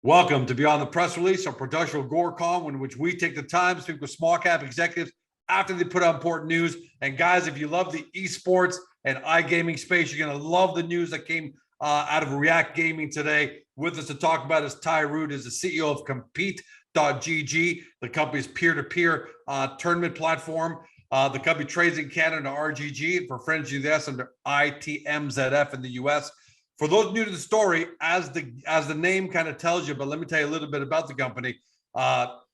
Welcome to Beyond the Press Release, a production of Gorecom, in which we take the time to speak with small cap executives after they put out important news. And guys, if you love the esports and iGaming space, you're going to love the news that came out of React Gaming today. With us to talk about is Ty Root, is the CEO of Compete.gg, the company's peer-to-peer tournament platform. The company trades in Canada under RGG, for friends in the US under ITMZF in the US. For those new to the story, as the name kind of tells you, but let me tell you a little bit about the company.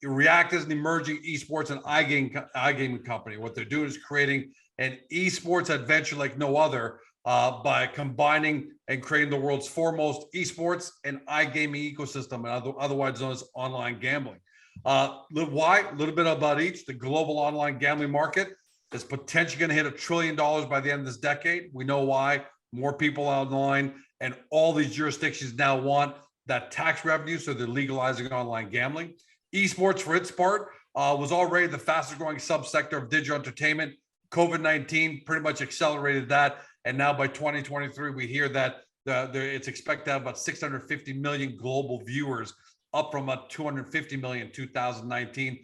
React is an emerging esports and iGaming company. What they're doing is creating an esports adventure like no other by combining and creating the world's foremost esports and iGaming ecosystem, and otherwise known as online gambling. Why? A little bit about each. The global online gambling market is potentially going to hit $1 trillion by the end of this decade. We know why. More people online, and all these jurisdictions now want that tax revenue, so they're legalizing online gambling. Esports, for its part, was already the fastest growing subsector of digital entertainment. COVID-19 pretty much accelerated that, and now by 2023, we hear that it's expected to have about 650 million global viewers, up from about 250 million in 2019.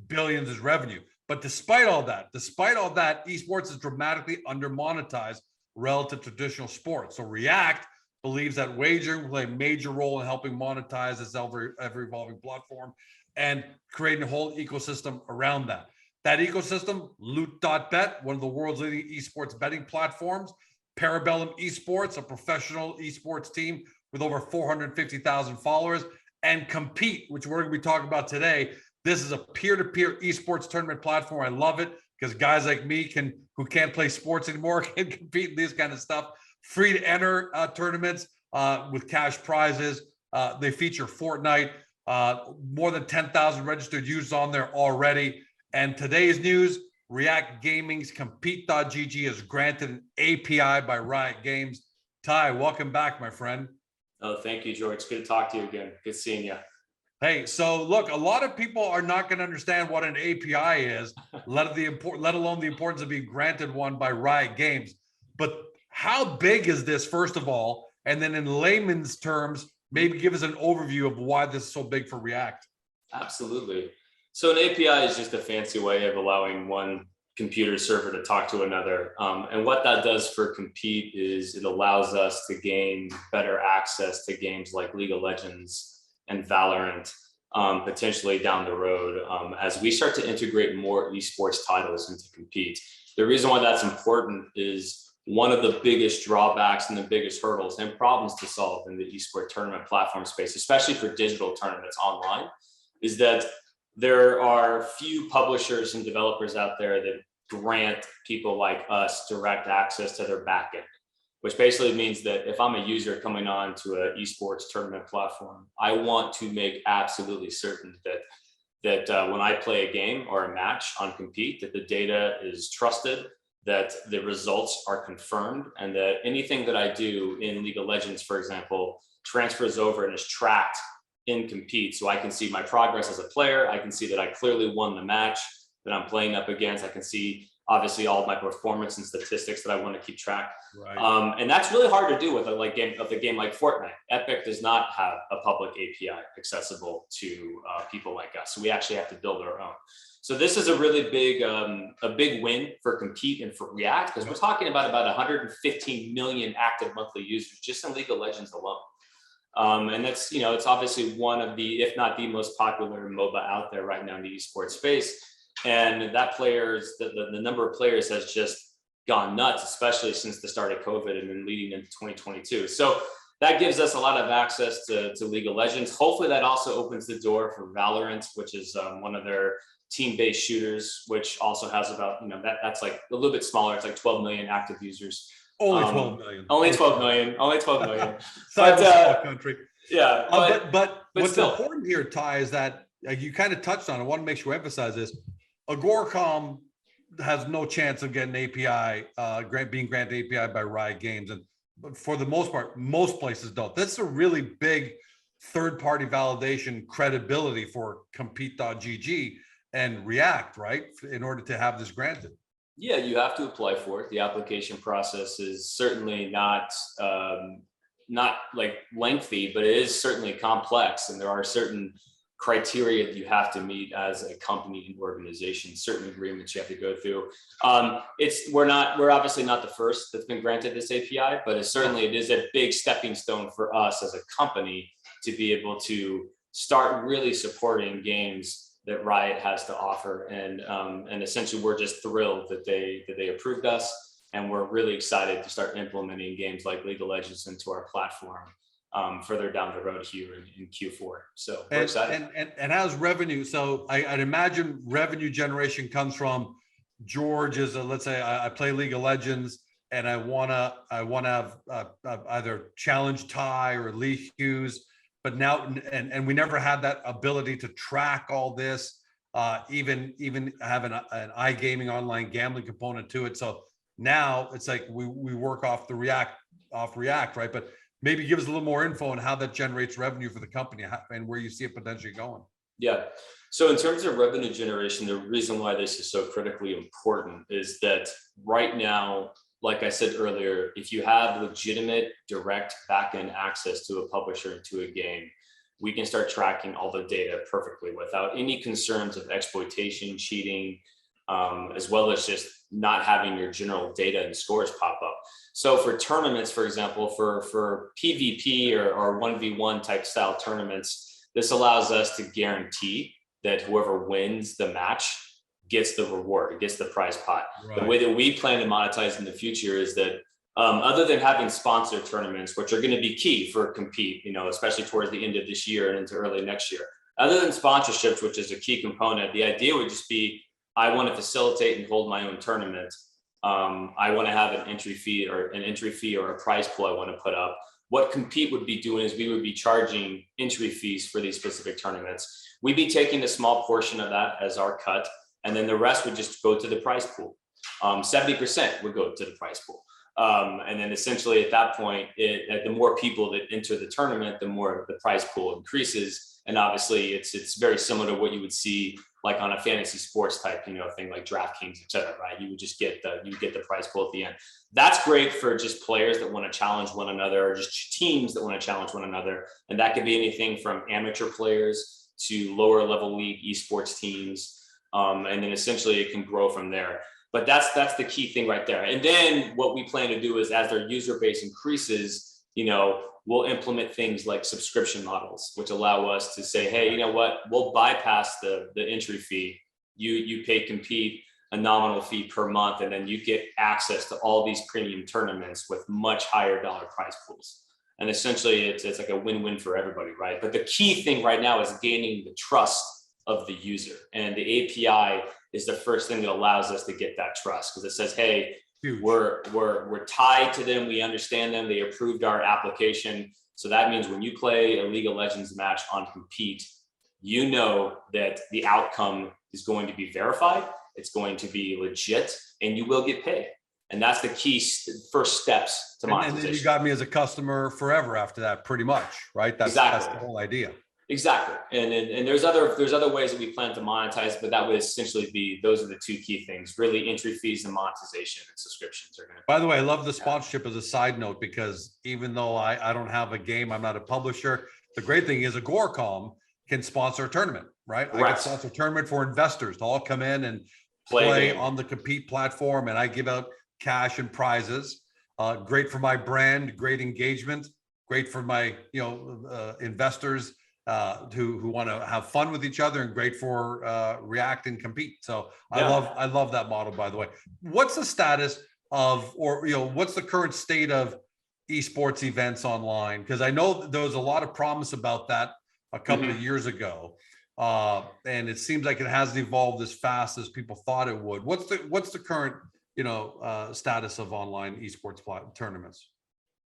Billions is revenue. But despite all that, esports is dramatically under-monetized relative to traditional sports. So React believes that wagering will play a major role in helping monetize this ever-evolving platform and creating a whole ecosystem around that. That ecosystem, Loot.bet, one of the world's leading esports betting platforms, Parabellum Esports, a professional esports team with over 450,000 followers, and Compete, which we're going to be talking about today. This is a peer-to-peer esports tournament platform. I love it because guys like me who can't play sports anymore can compete in this kind of stuff. Free to enter tournaments with cash prizes. They feature Fortnite. More than 10,000 registered users on there already. And today's news, React Gaming's Compete.gg is granted an API by Riot Games. Ty, welcome back, my friend. Oh, thank you, George. Good to talk to you again. Good seeing you. Hey, so look, a lot of people are not going to understand what an API is, let alone the importance of being granted one by Riot Games. But how big is this, first of all? And then in layman's terms, maybe give us an overview of why this is so big for React. Absolutely. So an API is just a fancy way of allowing one computer server to talk to another. And what that does for Compete is it allows us to gain better access to games like League of Legends and Valorant, potentially down the road, as we start to integrate more esports titles into Compete. The reason why that's important is one of the biggest drawbacks and the biggest hurdles and problems to solve in the esports tournament platform space, especially for digital tournaments online, is that there are few publishers and developers out there that grant people like us direct access to their backend, which basically means that if I'm a user coming on to an esports tournament platform, I want to make absolutely certain that when I play a game or a match on Compete, that the data is trusted, that the results are confirmed, and that anything that I do in League of Legends, for example, transfers over and is tracked in Compete. So I can see my progress as a player. I can see that I clearly won the match that I'm playing up against. I can see obviously all of my performance and statistics that I want to keep track. Right. And that's really hard to do with a game like Fortnite. Epic does not have a public API accessible to people like us. So we actually have to build our own. So this is a really big win for Compete and for React, because we're talking about 115 million active monthly users just in League of Legends alone. And that's, it's obviously one of the, if not the most popular MOBA out there right now in the esports space. And that the number of players has just gone nuts, especially since the start of COVID and then leading into 2022. So that gives us a lot of access to League of Legends. Hopefully that also opens the door for Valorant, which is one of their team-based shooters, which also has about, that's like a little bit smaller. It's like 12 million active users. Only 12 million. Only 12 million. Only 12 million. But, small country. Yeah. But what's still important here, Ty, is that you kind of touched on it. I want to make sure we emphasize this. Agoracom has no chance of getting API, being granted API by Riot Games. But for the most part, most places don't. That's a really big third-party validation credibility for Compete.gg and React, right? In order to have this granted. Yeah, you have to apply for it. The application process is certainly not not like lengthy, but it is certainly complex, and there are certain criteria that you have to meet as a company and organization, certain agreements you have to go through. We're obviously not the first that's been granted this API, but it is a big stepping stone for us as a company to be able to start really supporting games that Riot has to offer. And essentially we're just thrilled that they approved us, and we're really excited to start implementing games like League of Legends into our platform further down the road here in Q4. So we're excited. And how's revenue? So I'd imagine revenue generation comes from George is let's say I play League of Legends and I wanna have either challenge tie or league queues, but now and we never had that ability to track all this, even have an iGaming online gambling component to it. So now it's like we work off React, right? But maybe give us a little more info on how that generates revenue for the company and where you see it potentially going. Yeah. So in terms of revenue generation, the reason why this is so critically important is that right now, like I said earlier, if you have legitimate direct backend access to a publisher and to a game, we can start tracking all the data perfectly without any concerns of exploitation, cheating, as well as just not having your general data and scores pop up. So for tournaments, for example, for PvP or 1v1 type style tournaments, this allows us to guarantee that whoever wins the match gets the reward, gets the prize pot. Right. The way that we plan to monetize in the future is that other than having sponsored tournaments, which are going to be key for Compete, especially towards the end of this year and into early next year, other than sponsorships, which is a key component, the idea would just be, I want to facilitate and hold my own tournament. I want to have an entry fee or a prize pool I want to put up. What Compete would be doing is we would be charging entry fees for these specific tournaments. We'd be taking a small portion of that as our cut, and then the rest would just go to the prize pool. 70% would go to the prize pool. And then essentially at that point, the more people that enter the tournament, the more the prize pool increases. And obviously it's very similar to what you would see like on a fantasy sports type, thing like DraftKings, et cetera, right? You would just get the prize pool at the end. That's great for just players that want to challenge one another, or just teams that want to challenge one another. And that could be anything from amateur players to lower level league esports teams. And then essentially it can grow from there. But that's the key thing right there. And then what we plan to do is as their user base increases, we'll implement things like subscription models, which allow us to say, hey, you know what, we'll bypass the entry fee. You pay Compete a nominal fee per month, and then you get access to all these premium tournaments with much higher dollar prize pools. And essentially it's like a win-win for everybody, right? But the key thing right now is gaining the trust of the user. And the API is the first thing that allows us to get that trust, because it says, hey, we're tied to them. We understand them. They approved our application. So that means when you play a League of Legends match on Compete, you know that the outcome is going to be verified. It's going to be legit, and you will get paid. And that's the key first steps to monetization. And then you got me as a customer forever after that, pretty much, right? That's the whole idea. Exactly. And there's other ways that we plan to monetize, but that would essentially be, those are the two key things, really entry fees and monetization and subscriptions are going to. By the way, I love the sponsorship as a side note, because even though I don't have a game, I'm not a publisher. The great thing is Agoracom can sponsor a tournament, right? Correct. I can sponsor a tournament for investors to all come in and play on the Compete platform, and I give out cash and prizes. Great for my brand, great engagement, great for my investors who want to have fun with each other, and great for React and Compete. So yeah. I love that model, by the way. What's the status of, or what's the current state of esports events online? Because I know there was a lot of promise about that a couple of years ago. And it seems like it hasn't evolved as fast as people thought it would. What's the current status of online esports tournaments?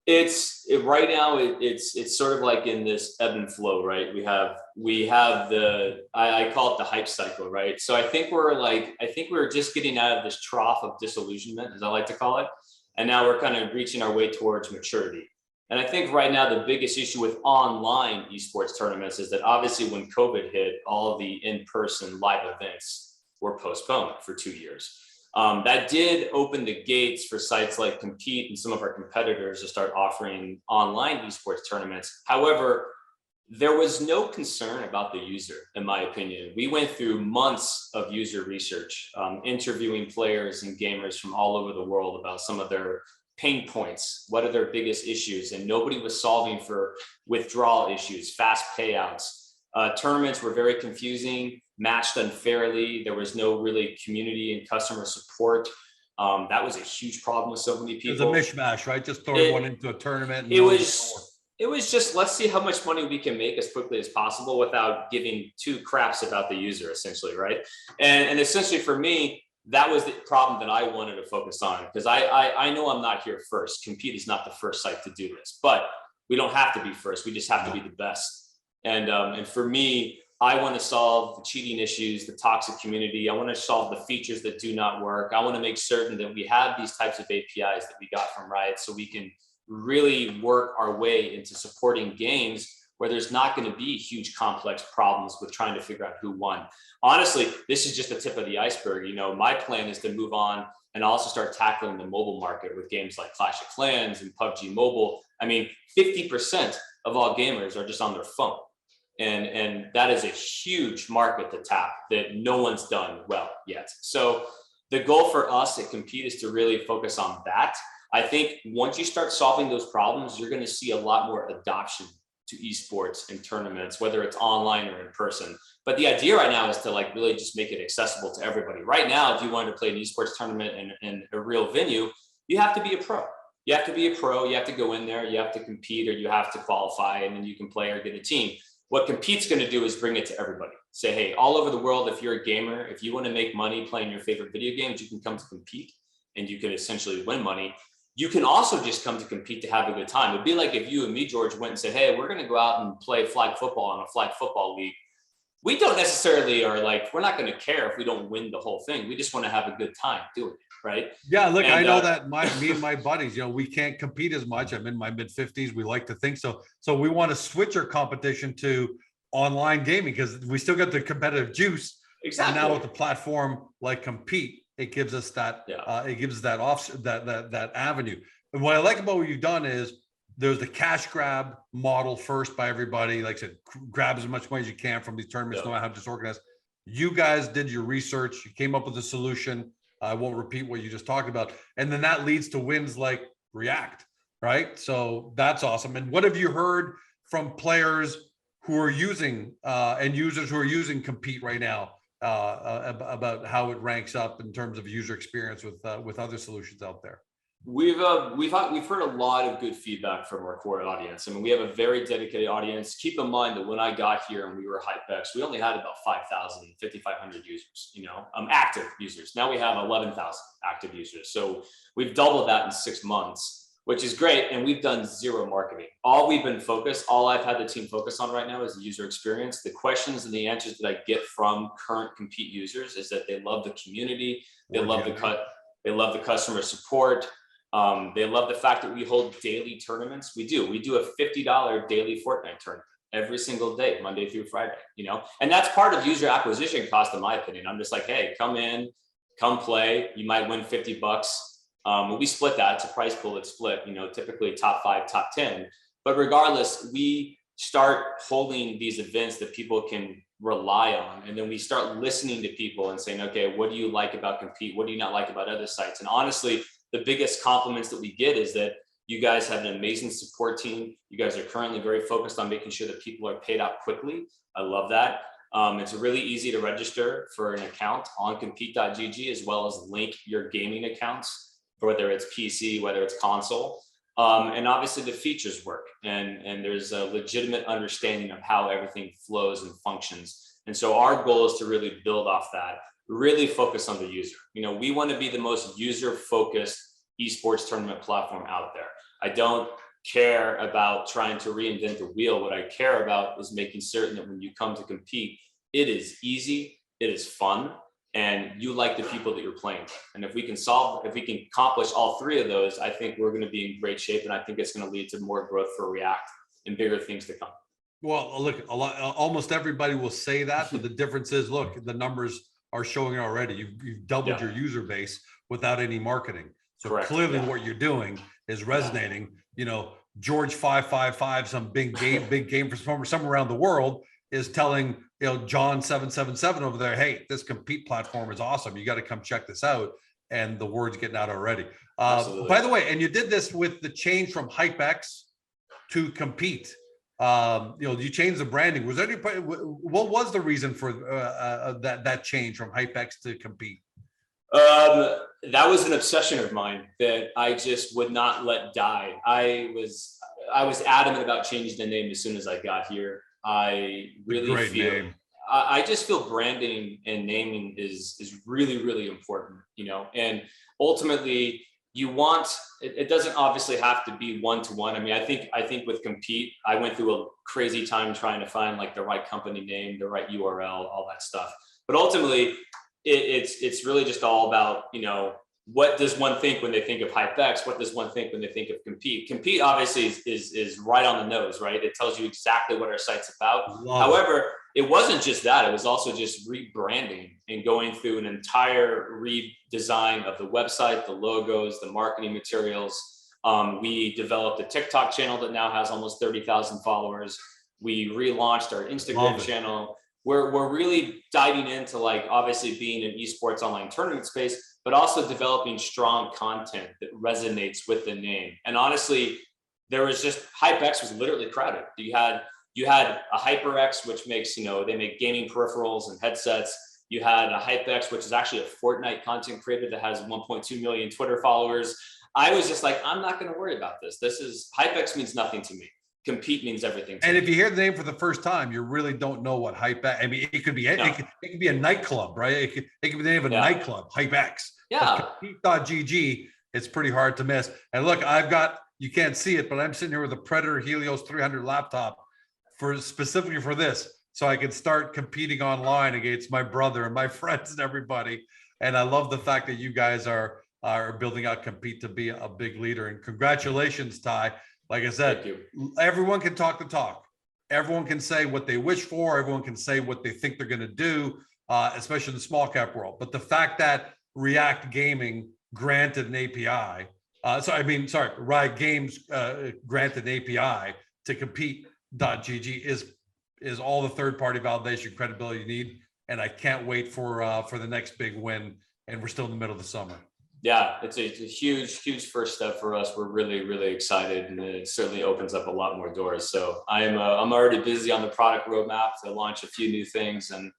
Right now it's sort of like in this ebb and flow, right? We have the I call it the hype cycle, right? So I think we're just getting out of this trough of disillusionment, as I like to call it, and now we're kind of reaching our way towards maturity. And I think right now the biggest issue with online esports tournaments is that obviously when COVID hit, all of the in-person live events were postponed for 2 years. That did open the gates for sites like Compete and some of our competitors to start offering online esports tournaments. However, there was no concern about the user, in my opinion. We went through months of user research, interviewing players and gamers from all over the world about some of their pain points, what are their biggest issues, and nobody was solving for withdrawal issues, fast payouts. Tournaments were very confusing, matched unfairly. There was no really community and customer support. That was a huge problem with so many people. It was a mishmash, right? Just throwing one into a tournament. And it was just, let's see how much money we can make as quickly as possible without giving two craps about the user, essentially, right? And essentially for me, that was the problem that I wanted to focus on, because I know I'm not here first. Compete is not the first site to do this, but we don't have to be first. We just have to be the best. And for me, I want to solve the cheating issues, the toxic community. I want to solve the features that do not work. I want to make certain that we have these types of APIs that we got from Riot, so we can really work our way into supporting games where there's not going to be huge complex problems with trying to figure out who won. Honestly, this is just the tip of the iceberg. You know, my plan is to move on and also start tackling the mobile market with games like Clash of Clans and PUBG Mobile. I mean, 50% of all gamers are just on their phone. And that is a huge market to tap that no one's done well yet. So the goal for us at Compete is to really focus on that. I think once you start solving those problems, you're going to see a lot more adoption to esports and tournaments, whether it's online or in person. But the idea right now is to like really just make it accessible to everybody. Right now, if you wanted to play an esports tournament in a real venue, you have to be a pro. You have to be a pro. You have to go in there. You have to compete, or you have to qualify, and then you can play or get a team. What Compete's going to do is bring it to everybody. Say, hey, all over the world, if you're a gamer, if you want to make money playing your favorite video games, you can come to Compete and you can essentially win money. You can also just come to Compete to have a good time. It'd be like if you and me, George, went and said, hey, we're going to go out and play flag football in a flag football league. We don't necessarily are like, we're not going to care if we don't win the whole thing. We just want to have a good time doing it. Right. Yeah. Look, I know that me and my buddies, you know, we can't compete as much. I'm in my mid 50s. We like to think so. So we want to switch our competition to online gaming because we still got the competitive juice. Exactly. And now with the platform like Compete, it gives us that, it gives that that avenue. And what I like about what you've done is there's the cash grab model first by everybody. Like I said, grab as much money as you can from these tournaments, no matter how disorganized. You guys did your research. You came up with a solution. I won't repeat what you just talked about. And then that leads to wins like React, right? So that's awesome. And what have you heard from players who are using and users who are using Compete right now about how it ranks up in terms of user experience with other solutions out there? We've heard a lot of good feedback from our core audience. I mean, we have a very dedicated audience. Keep in mind that when I got here and we were HypeX, we only had about 5,000, 5,500 users, you know, active users. Now we have 11,000 active users. So we've doubled that in 6 months, which is great. And we've done zero marketing. All I've had the team focus on right now is the user experience. The questions and the answers that I get from current Compete users is that they love the community. They love the customer support. They love the fact that we hold daily tournaments. We do a $50 daily Fortnite tournament every single day, Monday through Friday, you know, and that's part of user acquisition cost, in my opinion. I'm just like, hey, come in, come play. You might win $50. We split that. It's a prize pool that's split, you know, typically top 5, top 10. But regardless, we start holding these events that people can rely on. And then we start listening to people and saying, okay, what do you like about Compete? What do you not like about other sites? And honestly, the biggest compliments that we get is that you guys have an amazing support team. You guys are currently very focused on making sure that people are paid out quickly. I love that. It's really easy to register for an account on compete.gg, as well as link your gaming accounts, whether it's PC, whether it's console. And obviously the features work, and there's a legitimate understanding of how everything flows and functions. And so our goal is to really build off that, really focus on the user. You know, we want to be the most user-focused esports tournament platform out there. I don't care about trying to reinvent the wheel. What I care about is making certain that when you come to Compete, it is easy, it is fun, and you like the people that you're playing with. And if we can accomplish all 3 of those, I think we're going to be in great shape, and I think it's going to lead to more growth for React and bigger things to come. Well, look, almost everybody will say that, but the difference is, look, the numbers are showing already. You've doubled your user base without any marketing. So Correct. clearly what you're doing is resonating. You know, George 555, some big game performer somewhere around the world is telling, you know, John 777 over there, hey, this Compete platform is awesome. You got to come check this out. And the word's getting out already. By the way, and you did this with the change from HypeX to Compete. You know, you changed the branding. Was there any, what was the reason for that change from HypeX to Compete? That was an obsession of mine that I just would not let die. I was adamant about changing the name as soon as I got here. I really feel I just feel branding and naming is really, really important, you know, and ultimately you want, it doesn't obviously have to be one-to-one. I mean, I think with Compete, I went through a crazy time trying to find like the right company name, the right URL, all that stuff. But ultimately it's really just all about, you know, what does one think when they think of HypeX? What does one think when they think of Compete? Compete obviously is right on the nose, right? It tells you exactly what our site's about. However, it wasn't just that. It was also just rebranding and going through an entire redesign of the website, the logos, the marketing materials. We developed a TikTok channel that now has almost 30,000 followers. We relaunched our Instagram channel. We're really diving into, like, obviously being an esports online tournament space, but also developing strong content that resonates with the name. And honestly, there was just, HypeX was literally crowded. You had a HyperX, which makes, you know, they make gaming peripherals and headsets. You had a HypeX, which is actually a Fortnite content creator that has 1.2 million Twitter followers. I was just like, I'm not going to worry about this. HypeX means nothing to me. Compete means everything to me. And if you hear the name for the first time, you really don't know what HypeX. I mean, it could be it could be a nightclub, right? It could be the name of a nightclub, HypeX. Yeah. Compete.gg, it's pretty hard to miss. And look, you can't see it, but I'm sitting here with a Predator Helios 300 laptop specifically for this, so I can start competing online against my brother and my friends and everybody. And I love the fact that you guys are building out Compete to be a big leader. And congratulations, Ty. Like I said, everyone can talk the talk. Everyone can say what they wish for. Everyone can say what they think they're going to do, especially in the small cap world. But the fact that Riot Gaming granted an API, Riot Games granted an API to Compete.gg is all the third-party validation credibility you need. And I can't wait for the next big win. And we're still in the middle of the summer. Yeah, it's a huge first step for us. We're really, really excited, and it certainly opens up a lot more doors. So I'm already busy on the product roadmap to launch a few new things, and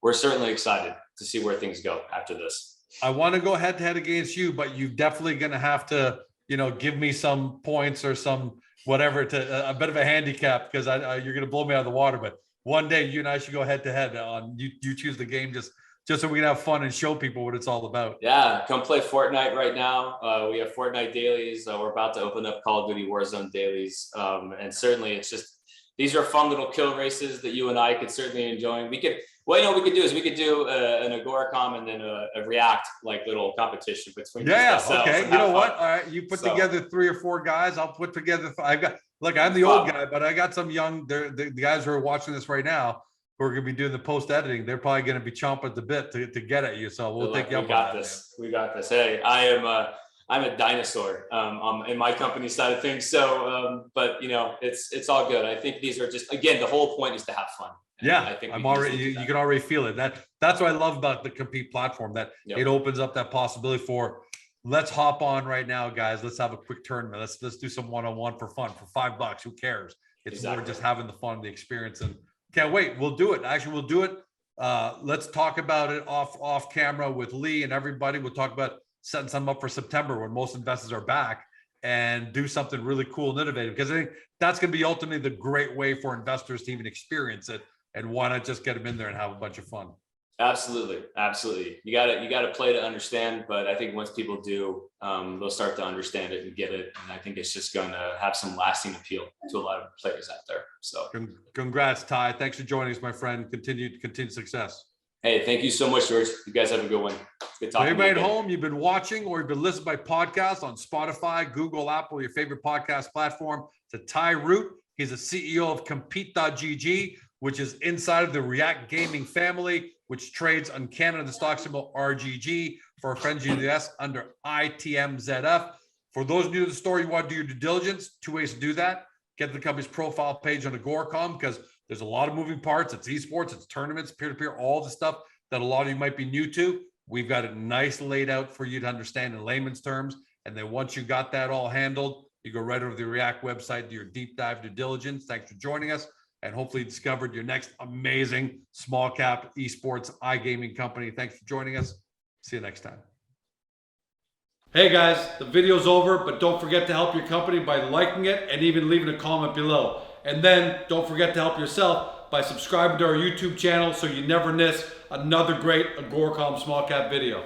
we're certainly excited to see where things go after this. I want to go head to head against you, but you're definitely going to have to, you know, give me some points or some whatever to a bit of a handicap, because you're going to blow me out of the water. But one day you and I should go head to head on. You choose the game just so we can have fun and show people what it's all about. Yeah, come play Fortnite right now. We have Fortnite dailies. We're about to open up Call of Duty Warzone dailies. And certainly these are fun little kill races that you and I could certainly enjoy. We could do an Agoracom and then a React like little competition between okay. You know what? All right, you put together 3 or 4 guys. I'll put together. I'm the old guy, but I got some young. The guys who are watching this right now, who are going to be doing the post editing, they're probably going to be chomping at the bit to get at you. So we'll take you up on that. We got this. Hey, I'm a dinosaur in my company side of things. So, but you know, it's all good. I think these are just, again, the whole point is to have fun. And yeah, I think you can already feel it. That's what I love about the Compete platform, that it opens up that possibility for, let's hop on right now, guys. Let's have a quick tournament. Let's do some one-on-one for fun for $5. Who cares? It's more just having the fun, the experience, and can't wait. We'll do it. Actually, we'll do it. Let's talk about it off camera with Lee and everybody. We'll talk about setting something up for September when most investors are back, and do something really cool and innovative, because I think that's going to be ultimately the great way for investors to even experience it. And why not just get them in there and have a bunch of fun? Absolutely. You got to play to understand. But I think once people do, they'll start to understand it and get it. And I think it's just going to have some lasting appeal to a lot of players out there. So congrats, Ty. Thanks for joining us, my friend. Continued success. Hey, thank you so much, George. You guys have a good one. Good talking. Everybody at home, you've been watching or you've been listening by podcast on Spotify, Google, Apple, your favorite podcast platform, to Ty Root. He's the CEO of Compete.gg, which is inside of the Riot Gaming family. which trades on Canada, the stock symbol RGG. For our friends in the US, under ITMZF. For those new to the story, you want to do your due diligence, 2 ways to do that. Get to the company's profile page on Agoracom, because there's a lot of moving parts. It's esports, it's tournaments, peer-to-peer, all the stuff that a lot of you might be new to. We've got it nice laid out for you to understand in layman's terms. And then once you got that all handled, you go right over to the React website, do your deep dive due diligence. Thanks for joining us. And hopefully you discovered your next amazing small cap esports iGaming company. Thanks for joining us. See you next time. Hey guys, the video's over, but don't forget to help your company by liking it and even leaving a comment below. And then don't forget to help yourself by subscribing to our YouTube channel so you never miss another great Agoracom small cap video.